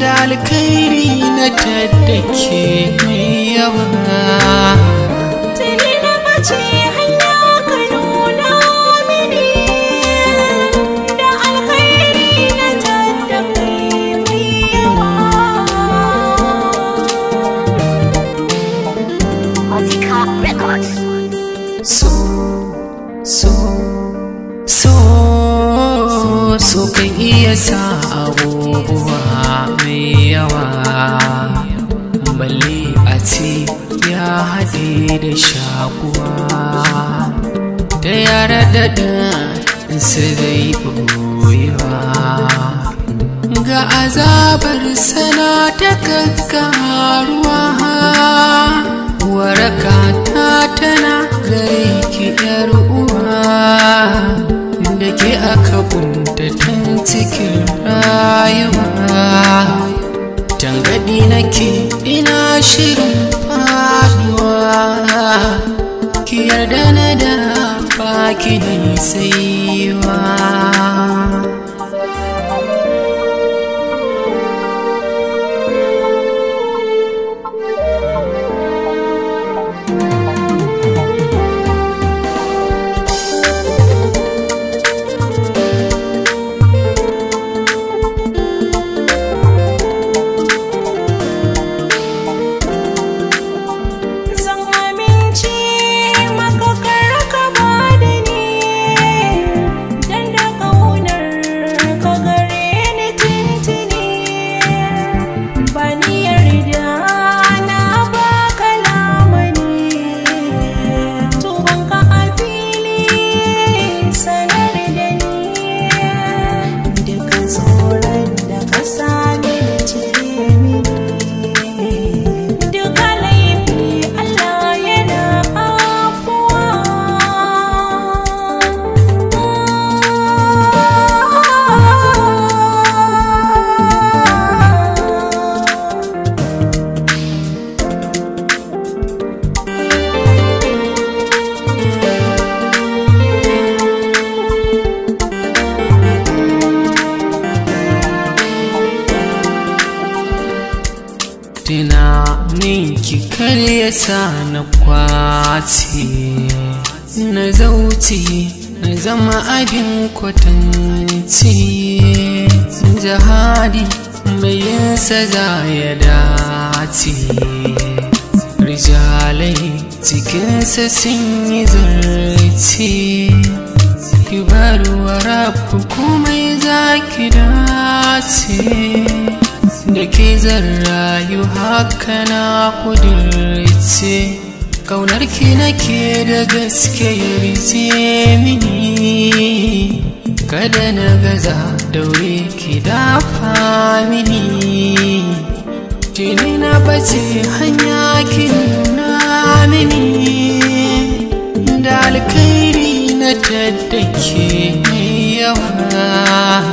da alkhairi na taddake mai yawa. Tuni na bace hanya ka nuna mini, da alkhairi na taddake mai yawa. Muzika Records. So kan iya sa abubuwa mai yawa, balle a ce ya haɗe da shakuwa, da yara da su zai ɓoyewa. Ga azabar sana ta kakkaruwa, waraka ta tana gare ki yar uwa, da ke aka kuntatan cikin rayuwa. Tangadi nake ina shirin faduwa, ki yarda na da baki da saiwa. Tunaninki kar ya sa na kwace, na zauce na zama abin kwatanci. Jihadi mai yinsa za ya dace, rijalai cikinsa sun yi zarce. Ki bar wa rabu komai za ki dace, da ke zan rayu haka na kudirce. Ƙaunarki nake da gaske yarje mini, kada na gaza daure ki dafa mini. Tuni na bace hanya ki nuna mini, da alkhairi na taddake mai yawa.